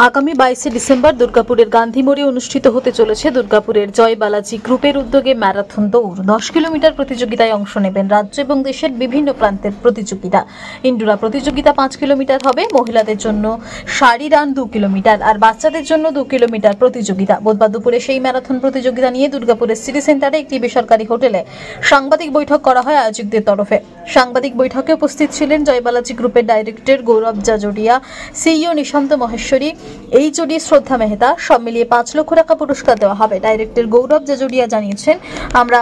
আগামী 22 ডিসেম্বর দুর্গাপুরের গান্ধী মোড়ে অনুষ্ঠিত হতে চলেছে দুর্গাপুরের জয় বালাজি গ্রুপের উদ্যোগে ম্যারাথন দৌড়। 10 কিলোমিটার প্রতিযোগিতায় অংশ নেবেন রাজ্য এবং দেশের বিভিন্ন প্রান্তের প্রতিযোগীরা। ইনডোর প্রতিযোগিতা 5 কিলোমিটার হবে, মহিলাদের জন্য সারি রান 2 কিলোমিটার আর বাচ্চাদের জন্য 2 কিলোমিটার প্রতিযোগিতা। বুধবার দুপুরে সেই ম্যারাথন প্রতিযোগিতা নিয়ে দুর্গাপুরের সিটি সেন্টারে একটি বেসরকারি হোটেলে সাংবাদিক বৈঠক করা হয় আয়োজকদের তরফে। সাংবাদিক বৈঠকে উপস্থিত ছিলেন জয় বালাজি গ্রুপের ডাইরেক্টর গৌরব জাজোরিয়া, সিইও নিশান্ত মহেশ্বরী, এইচওডি শ্রদ্ধা মেহতা। সব মিলিয়ে 5 লক্ষ টাকা পুরস্কার দেওয়া হবে। ডাইরেক্টর গৌরব জাজোরিয়া জানিয়েছেন, আমরা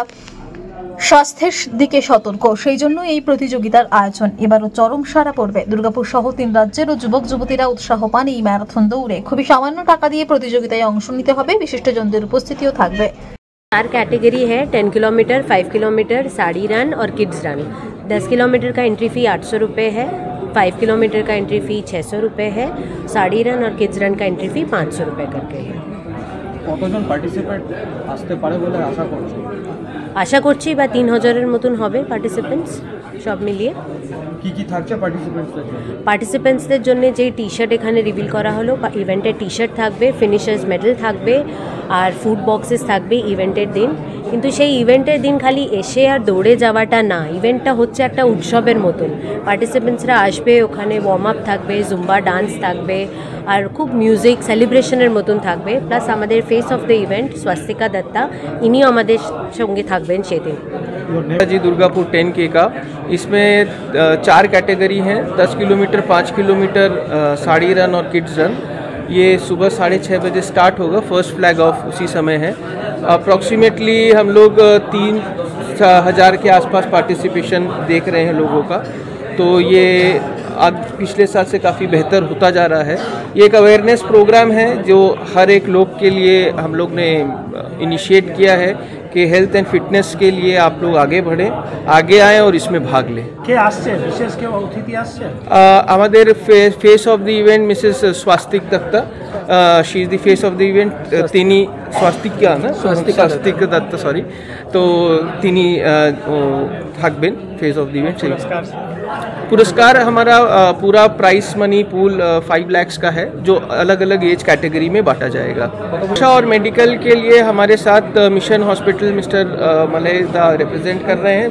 স্বাস্থ্যের দিকে সতর্ক, সেই জন্য এই প্রতিযোগিতার আয়োজন। এবারও চরম সাড়া পড়বে। দুর্গাপুর সহ 3 রাজ্যেরও যুবক যুবতীরা উৎসাহ পান এই ম্যারাথন দৌড়ে। খুবই সামান্য টাকা দিয়ে প্রতিযোগিতায় অংশ নিতে হবে, বিশিষ্টজনদের উপস্থিতিও থাকবে। 4 कैटेगरी है, 10 किलोमीटर, 5 किलोमीटर, साड़ी रन और किड्स रन। 10 किलोमीटर का एंट्री फ़ी 800 रुपये है, 5 किलोमीटर का एंट्री फ़ी 600 रुपये है, साड़ी रन और किड्स रन का एंट्री फ़ी 500 रुपये करके है। কতজন পার্টিসিপেট আসতে পারে বলে আশা করছেন? আশা করছি বা 3000-এর মতন হবে পার্টিসিপেন্টস সব মিলিয়ে। কি কি থাকছে পার্টিসিপেন্টসদের জন্য যে টি শার্ট এখানে রিভিল করা হলো, ইভেন্টের টি শার্ট থাকবে, ফিনিশার্স মেডেল থাকবে আর ফুড বক্সেস থাকবে ইভেন্টের দিন। কিন্তু সেই ইভেন্টের দিন খালি এসে আর দৌড়ে যাওয়াটা না, ইভেন্টটা হচ্ছে একটা উৎসবের মতন। পার্টিসিপেন্টসরা আসবে, ওখানে ওয়ার্ম আপ থাকবে, জুম্বা ডান্স থাকবে আর খুব মিউজিক সেলিব্রেশনের মতন থাকবে। প্লাস আমাদের face of the event Swastika Dutta, ইনিও আমাদের সঙ্গে থাকবেন সেদিন। जी दुर्गापुर 10K का, इसमें 4 कैटेगरी हैं, 10 किलोमीटर, 5 किलोमीटर, साड़ी रन और किड्स रन। ये सुबह 6:30 बजे स्टार्ट होगा। फर्स्ट फ्लैग ऑफ उसी समय है। अप्रॉक्सीमेटली हम लोग 3000 के आसपास पार्टिसिपेशन देख रहे हैं लोगों का, तो ये आज पिछले साल से काफ़ी बेहतर होता जा रहा है। ये एक अवेयरनेस प्रोग्राम है जो हर एक लोग के लिए हम लोग ने इनिशिएट किया है कि हेल्थ एंड फिटनेस के लिए आप लोग आगे बढ़ें, आगे आएँ और इसमें भाग लें। বিশেষ কেউ অতিথি আসছে? আমাদের face of the event Mrs Swastik Dutta, she is the face of the event. তিনি স্বাস্তিক দত্তা সরি, তো তিনি থাকবেন ফেস অফ দ্য ইভেंट। पुरस्कार हमारा पूरा प्राइस मनी पूल 5 लाख का है, जो अलग अलग एज कैटेगरी में बांटा जाएगा। शिक्षा और मेडिकल के लिए हमारे साथ मिशन हॉस्पिटल मिस्टर मलयदा रिप्रेजेंट कर रहे हैं।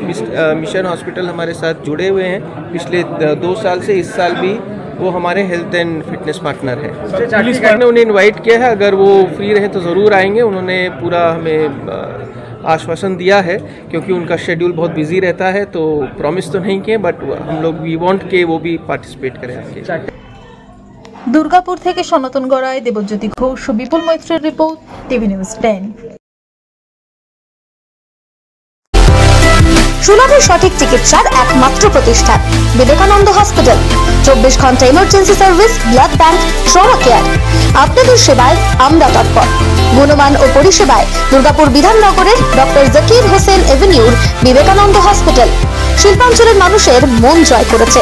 मिशन हॉस्पिटल हमारे साथ जुड़े हुए हैं पिछले 2 साल से। इस साल भी वो हमारे हेल्थ एंड फिटनेस पार्टनर है। पुलिस ने उन्हें इनवाइट किया है, अगर वो फ्री रहे तो ज़रूर आएंगे। उन्होंने पूरा हमें आश्वासन दिया है, क्योंकि उनका शेड्यूल बहुत बिजी रहता है, तो प्रॉमिस तो नहीं किए, बट हम लोग वी वांट के वो भी पार्टिसिपेट करें आगे। দুর্গাপুর থেকে সনাতন গড়াই, দেবজ্যোতি ঘোষ, বিপুল মৈত্রের রিপোর্ট, টিভি নিউজ 10। সুলভে সঠিক চিকিৎসার একমাত্র প্রতিষ্ঠান বিবেকানন্দ হসপিটাল। 24 ঘন্টা emergency service, blood bank, trauma care. আপনাদের সেবায় আমরা তৎপর। গুণমান ও পরিষেবায় দুর্গাপুর বিধাননগরের ডক্টর জাকির হোসেন এভিনিউর বিবেকানন্দ হসপিটাল শিল্পাঞ্চলের মানুষের মন জয় করেছে।